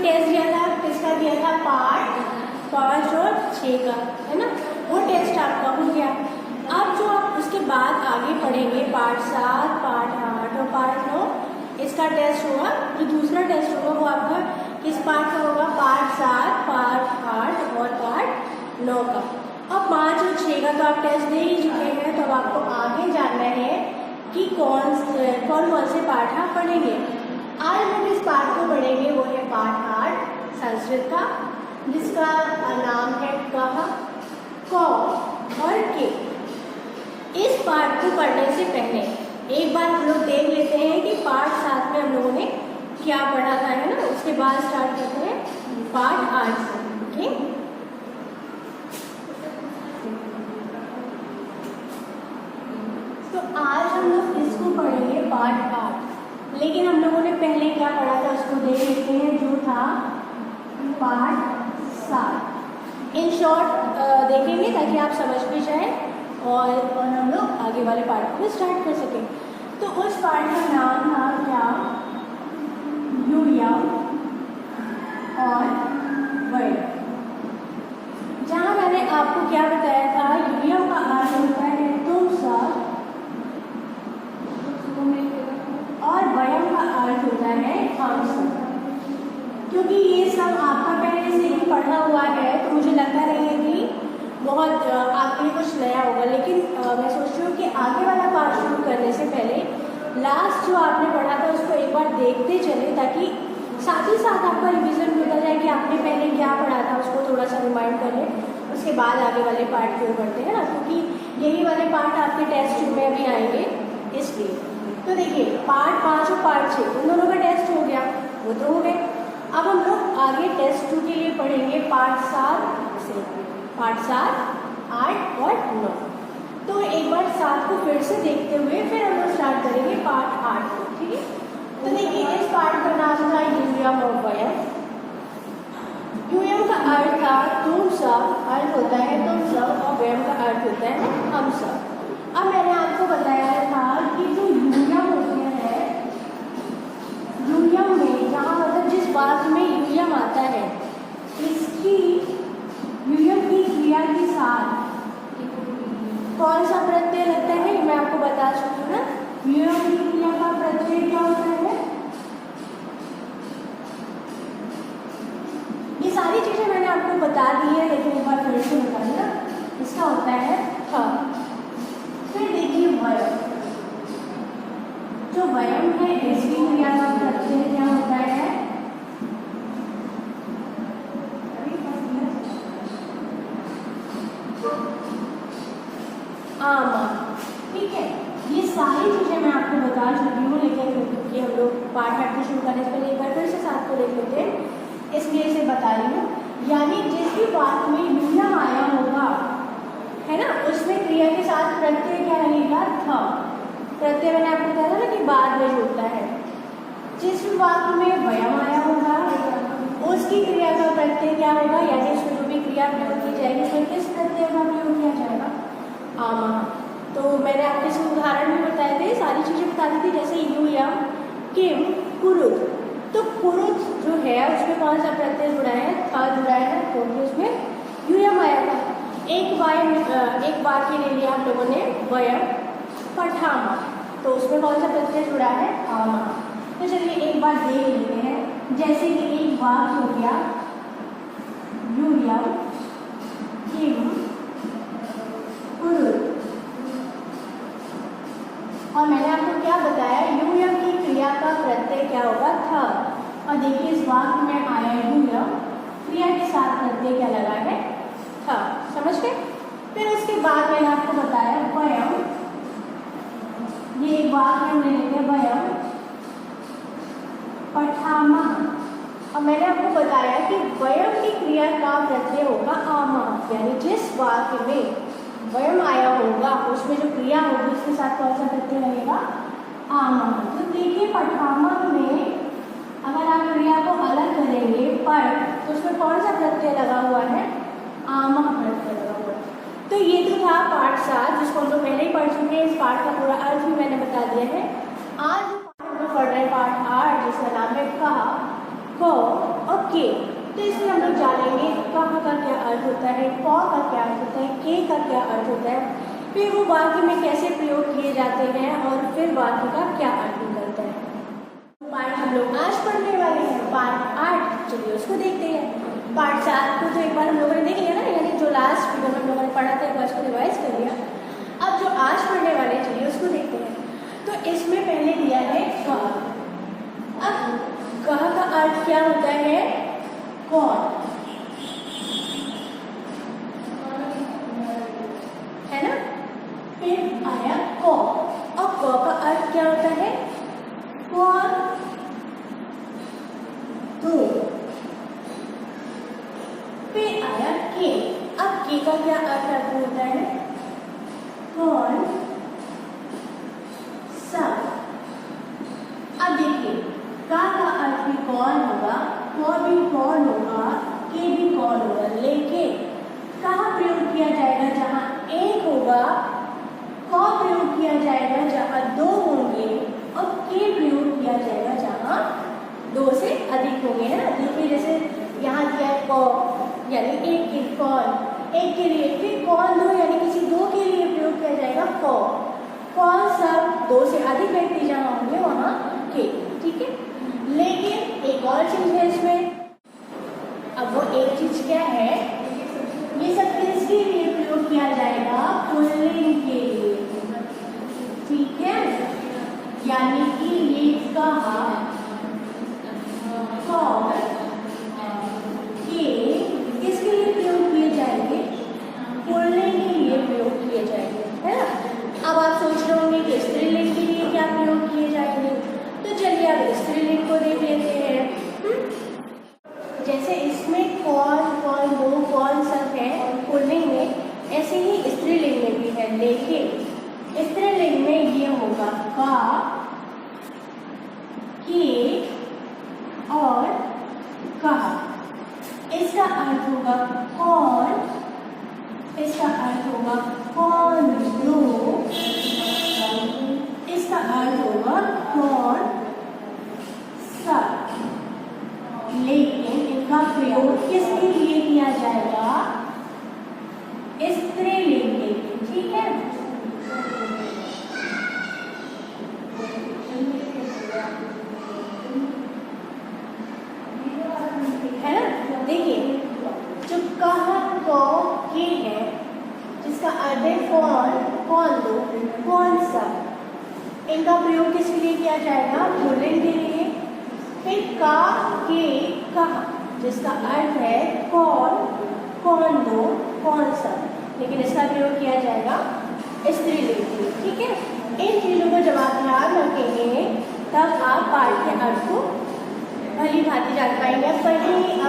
Test दिया था किसका दिया था, पार्ट 5 और 6 का, है ना, वो टेस्ट आपका हो गया। अब जो आप उसके बाद आगे पढ़ेंगे पार्ट 7, पार्ट 8 और पार्ट 9, इसका टेस्ट होगा, जो दूसरा टेस्ट होगा वो आपका किस पार्ट का होगा, पार्ट 7, पार्ट 8 और पार्ट 9 का। अब 5 और 6 का तो आप टेस्ट दे ही चुके हैं, तो अब आपको आगे जानना है कि कौन कौन से पार्ट आप पढ़ेंगे। आज हम इस पार्ट को पढ़ेंगे, वो है पार्ट 8 संस्कृत का, जिसका नाम है कह, क और के। इस पार्ट को पढ़ने से पहले एक बार हम लोग देख लेते हैं कि पार्ट 7 में हम लोगों ने क्या पढ़ा था, है ना, उसके बाद स्टार्ट करते हैं पार्ट 8 से। ओके, तो आज हम लोग इसको पढ़ेंगे पार्ट 8, लेकिन हम लोगों ने पहले क्या पढ़ा था उसको देख लेते हैं, जो था पार्ट 7। इन शॉर्ट देखेंगे ताकि आप समझ भी जाएं और हम लोग आगे वाले पार्ट को स्टार्ट कर सकें। तो उस पार्ट का नाम था क्या, यूयम और वर्ड। जहाँ मैंने आपको क्या बताया था, यूयम का अर्थ होता है तुम सब, और वयम का अर्थ होता है हम सब। क्योंकि ये सब आपका पहले से ही पढ़ा हुआ है, तो मुझे लगता नहीं है कि बहुत आपके लिए कुछ नया होगा, लेकिन मैं सोच रही हूँ कि आगे वाला पार्ट शुरू करने से पहले लास्ट जो आपने पढ़ा था उसको एक बार देखते चले, ताकि साथ ही साथ आपका रिवीजन होता जाए कि आपने पहले क्या पढ़ा था, उसको थोड़ा सा रिमाइंड कर लें, उसके बाद आगे वाले पार्ट शुरू करते हैं ना, क्योंकि यही वाले पार्ट आपके टेस्ट में भी आएंगे इसलिए। तो देखिए पार्ट 5 और पार्ट 6 उन दोनों का टेस्ट हो गया, वो तो हो गए। अब हम लोग आगे टेस्ट 2 के लिए पढ़ेंगे पार्ट 7 से, पार्ट 7, 8 और 9। तो एक बार 7 को फिर से देखते हुए फिर हम लोग स्टार्ट करेंगे पार्ट 8 को, ठीक है। तो देखिए इस पार्ट का नाम था यूयम और वयम। यूयम का अर्थ था तुम सब, अर्थ होता है तुम सब, और वयम का अर्थ होता है हम सब। अब मैंने आपको बताया था कि जो यूयम होते हैं, यूयम में जहाँ मतलब जिस वाक्य में यूयम आता है, इसकी यूयम की क्रिया के साथ कौन सा प्रत्यय लगता है, मैं आपको बता चुकी हूँ ना। यूयम की क्रिया का प्रत्यय क्या होता है, ये सारी चीजें मैंने आपको बता दी है, लेकिन एक बार फिर से बता दिया। इसका होता है थ। फिर देखिए वयम, जो वयम है इसकी क्रिया का प्रत्यय क्या होता है, आमा, ठीक है। ये सारी चीजें मैं आपको बता चुकी हूँ, लेकिन क्योंकि हम लोग पार्ट 8 को शुरू करने से पहले एक बार फिर से 7 को देख लेते हैं, इसलिए इसे बता रही हूँ। यानी जिस भी वाक्य में यूयम आया होगा, है ना, उसमें क्रिया के साथ प्रत्यय क्या लगेगा, था। प्रत्यय मैंने आपको बताया था ना कि बाद में जुड़ता है। जिस भी वाक्य में वयम आया होगा उसकी क्रिया का प्रत्यय क्या होगा, यानी उसमें जो भी क्रिया प्रयोग की जाएगी उसमें किस प्रत्यय का प्रयोग किया जाएगा, आमा। तो मैंने आपके इसमें उदाहरण भी बताए थे, सारी चीजें बता दी थी, जैसे यूयम, किम, कुरुत। तो कुरुत जो है उसमें कौन सा प्रत्यय जुड़ा है, था जुड़ा है, क्योंकि उसमें यूयम आया था। एक वाक्य ले लिया हम लोगों ने वयम, पठामा, तो उसमें कौन सा प्रत्यय जुड़ा है, आमा। तो चलिए एक बार देख लेते हैं, जैसे कि एक वाक्य हो गया यूयम, किम, कुरुत, और मैंने आपको क्या बताया, यूयम की क्रिया का प्रत्यय क्या होगा, था। और देखिए इस वाक्य में आया यूयम, क्रिया के साथ प्रत्यय क्या लगा है, था। समझ गए। फिर उसके बाद मैंने आपको बताया वयम, ये एक वाक्य हमने लिखे वयम, पठामा। और मैंने आपको बताया कि वयम की क्रिया का प्रत्यय होगा आमा, यानी जिस वाक्य में वयम आया होगा उसमें जो क्रिया होगी उसके साथ कौन सा प्रत्यय लगेगा, आमा। तो देखिए पठामा में अगर आप क्रिया को अलग करेंगे पर, तो उसमें कौन सा प्रत्यय लगा हुआ है, आमा प्रत्यय लगा हुआ है। तो ये तो था पार्ट 7, जिसको हम लोग पहले ही पढ़ चुके हैं। इस पार्ट का पूरा अर्थ भी मैंने बता दिया है। आज हम लोग पढ़ रहे हैं पार्ट 8, जिसका नाम है कहा, क और के। तो इसमें हम लोग जानेंगे कहाँ का क्या अर्थ होता है, क का क्या अर्थ होता है, के का क्या अर्थ होता है, फिर वो वाक्य में कैसे प्रयोग किए जाते हैं और फिर वाक्य का क्या अर्थ निकलता है। पार्ट हम लोग आज पढ़ने वाले हैं पार्ट 8। चलिए उसको देखते हैं। पार्ट 7 को तो एक बार हम लोगों ने देख लिया ना, यानी जो लास्ट वीडियो में हम लोगों ने पढ़ा था एक बार उसको रिवाइज कर लिया। अब जो आज पढ़ने वाले हैं चलिए उसको देखते हैं। तो इसमें पहले दिया है कह। अब कह का अर्थ क्या होता है, कौन, है ना। फिर आया क, और क का अर्थ क्या होता है, कौन, दो। फिर आया के। अब के का क्या अर्थ होता है, कौन, सब। अब देखिए का अर्थ भी कौन होगा, क भी कौन होगा, के भी कौन होगा, लेकिन कहाँ प्रयोग किया जाएगा, जहाँ एक होगा, क प्रयोग किया जाएगा जहाँ दो होंगे, और के प्रयोग किया जाएगा जहाँ दो से अधिक होंगे, है ना। देखिए जैसे यहाँ दिया है क, यानी एक के, कौन एक के लिए, फिर कौन दो यानी किसी दो के लिए प्रयोग किया जाएगा क। कौन सब दो से अधिक व्यक्ति जहाँ होंगे वहाँ के, ठीक है। लेकिन एक और चीज है इसमें। अब वो एक चीज क्या है, ये सब किसके लिए प्रयोग किया जाएगा, पुल्लिंग के लिए, ठीक है। यानी कि ये कहा, के किसके लिए प्रयोग किए जाएंगे, पुल्लिंग के लिए प्रयोग किए जाएंगे, है ना। अब आप सोच रहे होंगे कि स्त्रीलिंग के लिए क्या प्रयोग किए जाएंगे, तो चलिए अब स्त्रीलिंग को देख लेते हैं। जैसे इसमें कौन, कौन दो, कौन सब है पुल्लिंग में, ऐसे ही स्त्रीलिंग में भी है। लेकिन स्त्रीलिंग में ये होगा का, के और कहा। इसका अर्थ होगा कौन, इसका अर्थ होगा कौन दो, इसका अर्थ होगा कौन सब। लेकिन इनका प्रयोग किसके लिए किया जाएगा, स्त्रीलिंग के लिए, ठीक है। है ना। देखिए जो कहा, को, के है, जिसका अर्थ है कौन, कौन दो, कौन सब, इनका प्रयोग किसके लिए किया जाएगा, पुल्लिंग के लिए। फिर का, के, कहा, जिसका अर्थ है कौन, कौन दो, कौन सब, लेकिन इसका प्रयोग किया जाएगा स्त्रीलिंग के लिए, ठीक है। इन चीज़ों को जब आप ध्यान रखेंगे तब आप पाठ के अर्थ को भली भांति जान पाएंगे। कहीं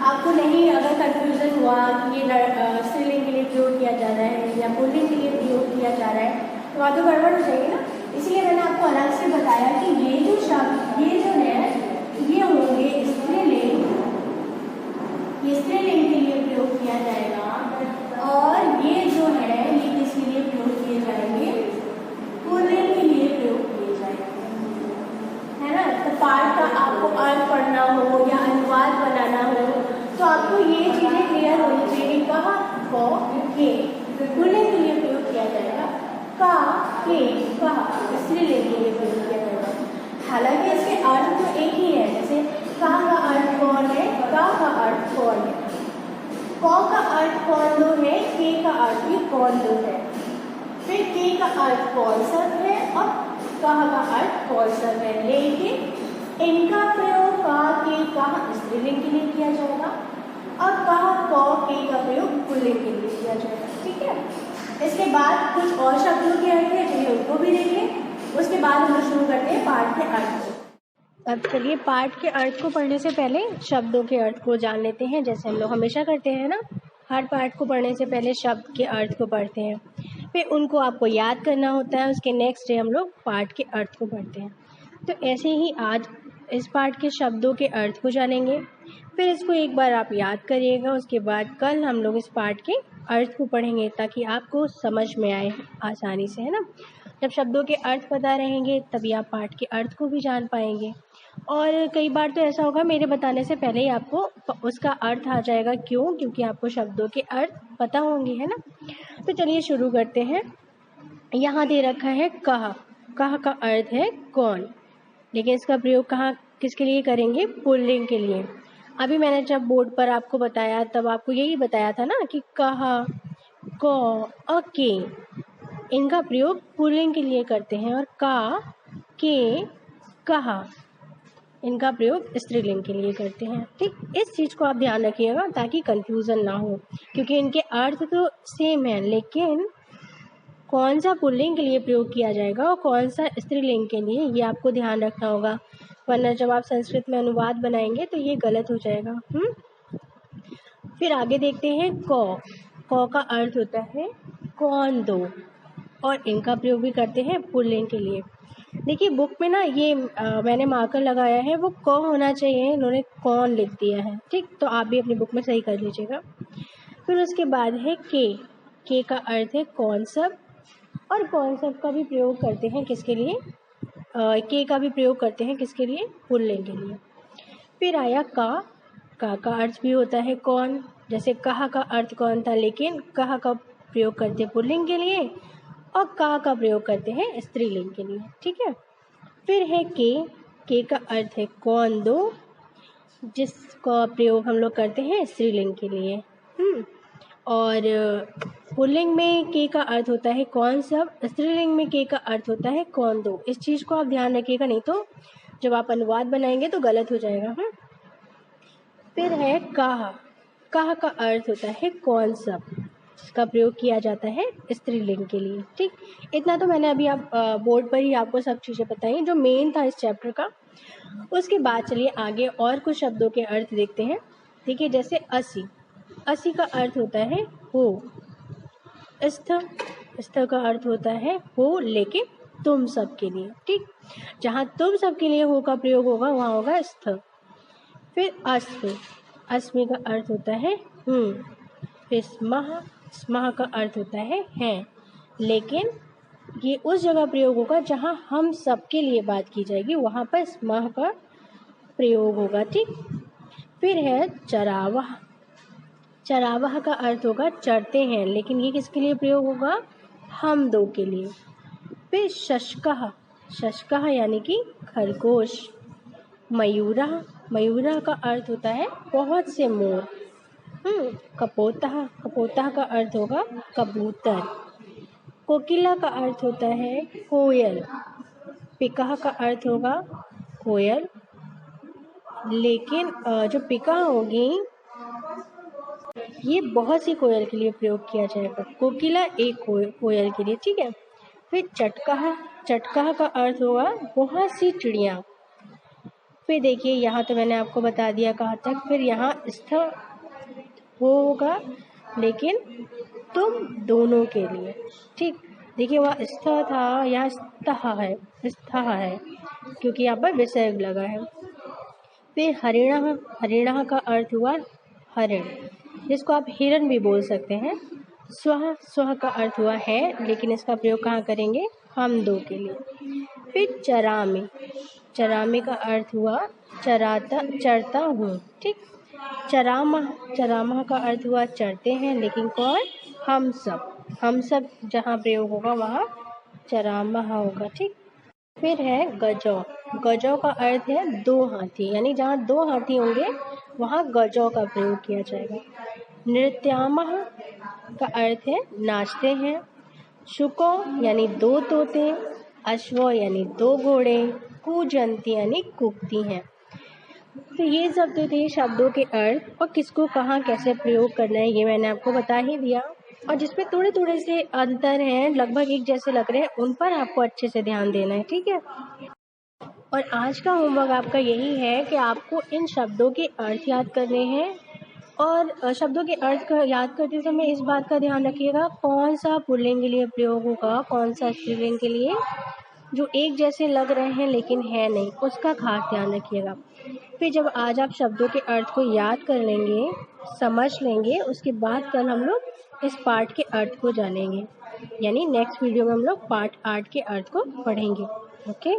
आपको नहीं अगर कंफ्यूजन हुआ कि ये स्त्रीलिंग के लिए प्रयोग किया जा रहा है या पुल्लिंग के लिए प्रयोग किया जा रहा है, तो वहाँ तो गड़बड़ हो जाएगी ना। इसलिए मैंने आपको अलग से बताया कि ये जो शब्द, ये जो है, ये होंगे स्त्रीलिंग, ये स्त्रीलिंग के लिए प्रयोग किया जाएगा, और ये जो है ये किसके लिए प्रयोग किए जाएंगे, पुल्लिंग के लिए प्रयोग किए जाएंगे, है ना। तो पाठ का आपको अर्थ पढ़ना हो या अनुवाद बनाना हो तो आपको ये चीज़ें क्लियर होनी चाहिए। कहा, को, के पुल्लिंग के लिए प्रयोग किया जाएगा, का, के, कहा स्त्रीलिंग के लिए प्रयोग किया जाएगा। हालांकि इसके अर्थ तो एक ही है। जैसे का अर्थ कौन है, का अर्थ कौन है, क का अर्थ कौन दो है, के का अर्थ भी कौन दो है, फिर के का अर्थ कौन सब है, और कहा का अर्थ कौन सब है। लेकिन इनका प्रयोग का, के, कहा स्त्रीलिंग के लिए किया जाएगा, और कहा, क, के का प्रयोग पुल्लिंग के लिए किया जाएगा, ठीक है। इसके बाद कुछ और शब्दों के अर्थ है, चलिए उनको भी देख लें। उसके बाद हम लोग शुरू करते हैं पाठ के अर्थ को। अब चलिए पाठ के अर्थ को पढ़ने से पहले शब्दों के अर्थ को जान लेते हैं, जैसे हम लोग हमेशा करते हैं ना। हर पाठ को पढ़ने से पहले शब्द के अर्थ को पढ़ते हैं, फिर उनको आपको याद करना होता है, उसके नेक्स्ट डे हम लोग पाठ के अर्थ को पढ़ते हैं। तो ऐसे ही आज इस पाठ के शब्दों के अर्थ को जानेंगे, फिर इसको एक बार आप याद करिएगा। उसके बाद कल हम लोग इस पाठ के अर्थ को पढ़ेंगे ताकि आपको समझ में आए आसानी से, है ना। जब शब्दों के अर्थ पता रहेंगे तभी आप पाठ के अर्थ को भी जान पाएंगे। और कई बार तो ऐसा होगा मेरे बताने से पहले ही आपको उसका अर्थ आ जाएगा। क्यों? क्योंकि आपको शब्दों के अर्थ पता होंगे, है ना। तो चलिए शुरू करते हैं। यहाँ दे रखा है कहा। कहा का अर्थ है कौन, लेकिन इसका प्रयोग कहाँ किसके लिए करेंगे? पुल्लिंग के लिए। अभी मैंने जब बोर्ड पर आपको बताया तब आपको यही बताया था ना कि कहा, क और के, इनका प्रयोग पुल्लिंग के लिए करते हैं, और का, के, कहा, इनका प्रयोग स्त्रीलिंग के लिए करते हैं। ठीक, इस चीज़ को आप ध्यान रखिएगा ताकि कंफ्यूजन ना हो, क्योंकि इनके अर्थ तो सेम है, लेकिन कौन सा पुल्लिंग के लिए प्रयोग किया जाएगा और कौन सा स्त्रीलिंग के लिए, ये आपको ध्यान रखना होगा, वरना जब आप संस्कृत में अनुवाद बनाएंगे तो ये गलत हो जाएगा। फिर आगे देखते हैं क। क का अर्थ होता है कौन दो, और इनका प्रयोग भी करते हैं पुल्लिंग के लिए। देखिए बुक में ना ये मैंने मार्कर लगाया है, वो क होना चाहिए, इन्होंने कौन लिख दिया है। ठीक, तो आप भी अपनी बुक में सही कर लीजिएगा। फिर उसके बाद है के। के का अर्थ है कौन सब, और कौन सब का भी प्रयोग करते हैं किसके लिए? के का भी प्रयोग करते हैं किसके लिए? पुल्लिंग के लिए। फिर आया का। का अर्थ भी होता है कौन, जैसे कहा का अर्थ कौन था, लेकिन कहा का प्रयोग करते पुल्लिंग के लिए और का प्रयोग करते हैं स्त्रीलिंग के लिए। ठीक है। फिर है के का अर्थ है कौन दो, जिसका प्रयोग हम लोग करते हैं स्त्रीलिंग के लिए। और पुल्लिंग में के का अर्थ होता है कौन सब, स्त्रीलिंग में के का अर्थ होता है कौन दो। इस चीज़ को आप ध्यान रखिएगा, नहीं तो जब आप अनुवाद बनाएंगे तो गलत हो जाएगा। फिर है कहा। कहा का अर्थ होता है कौन सब, इसका प्रयोग किया जाता है स्त्रीलिंग के लिए। ठीक, इतना तो मैंने अभी आप बोर्ड पर ही आपको सब चीज़ें बताई जो मेन था इस चैप्टर का। उसके बाद चलिए आगे और कुछ शब्दों के अर्थ देखते हैं। देखिए जैसे असी। असी का अर्थ होता है हो। स्थ। स्थ का अर्थ होता है हो, लेकिन तुम सब के लिए। ठीक, जहाँ तुम सब के लिए हो का प्रयोग होगा वहाँ होगा स्थ। फिर अस्मि। अस्मि का अर्थ होता है फिर स्मः। स्मः का अर्थ होता है, लेकिन ये उस जगह प्रयोग होगा जहाँ हम सबके लिए बात की जाएगी, वहाँ पर स्मः का प्रयोग होगा। ठीक, फिर है चरावह। चरावह का अर्थ होगा चरते हैं, लेकिन ये किसके लिए प्रयोग होगा? हम दो के लिए। फिर शशकः। शशकः यानी कि खरगोश। मयूरः। मयूरः का अर्थ होता है बहुत से मोर। कपोतः। कपोतः का अर्थ होगा कबूतर। कोकिला का अर्थ होता है कोयल। पिकः का अर्थ होगा कोयल, लेकिन जो पिका होगी ये बहुत सी कोयल के लिए प्रयोग किया जाएगा, कोकिला एक कोयल के लिए। ठीक है। फिर चटकः। चटकः का अर्थ होगा बहुत सी चिड़िया। फिर देखिए यहाँ तो मैंने आपको बता दिया कहाँ तक। फिर यहाँ स्थ वो होगा, लेकिन तुम दोनों के लिए। ठीक, देखिए वहाँ स्थ था, यहाँ स्तः है, स्तः है, क्योंकि यहाँ पर विसर्ग लगा है। फिर हरिणः। हरिणः का अर्थ हुआ हरिण, जिसको आप हिरण भी बोल सकते हैं। स्वः। स्वः का अर्थ हुआ है, लेकिन इसका प्रयोग कहाँ करेंगे? हम दो के लिए। फिर चरामि। चरामि का अर्थ हुआ चराता, चरता हूँ। ठीक, चरामः। चरामः का अर्थ हुआ चरते हैं, लेकिन कौन? हम सब। हम सब जहाँ प्रयोग होगा वहाँ चरामः होगा। ठीक, फिर है गजौ। गजौ का अर्थ है दो हाथी, यानी जहाँ दो हाथी होंगे वहाँ गजौ का प्रयोग किया जाएगा। नृत्यामः का अर्थ है नाचते हैं। शुको यानी दो तोते। अश्व यानी दो घोड़े। कूजंती यानी कूकती हैं। तो ये सब तो थे शब्दों के अर्थ, और किसको कहाँ कैसे प्रयोग करना है ये मैंने आपको बता ही दिया। और जिसमें थोड़े थोड़े से अंतर हैं, लगभग एक जैसे लग रहे हैं, उन पर आपको अच्छे से ध्यान देना है। ठीक है। और आज का होमवर्क आपका यही है कि आपको इन शब्दों के अर्थ याद करने हैं, और शब्दों के अर्थ का याद करते समय इस बात का ध्यान रखिएगा कौन सा पुल्लिंग के लिए प्रयोग होगा, कौन सा स्त्रीलिंग के लिए। जो एक जैसे लग रहे हैं लेकिन है नहीं, उसका खास ध्यान रखिएगा। फिर जब आज आप शब्दों के अर्थ को याद कर लेंगे, समझ लेंगे, उसके बाद कल हम लोग इस पार्ट के अर्थ को जानेंगे, यानी नेक्स्ट वीडियो में हम लोग पार्ट 8 के अर्थ को पढ़ेंगे। ओके।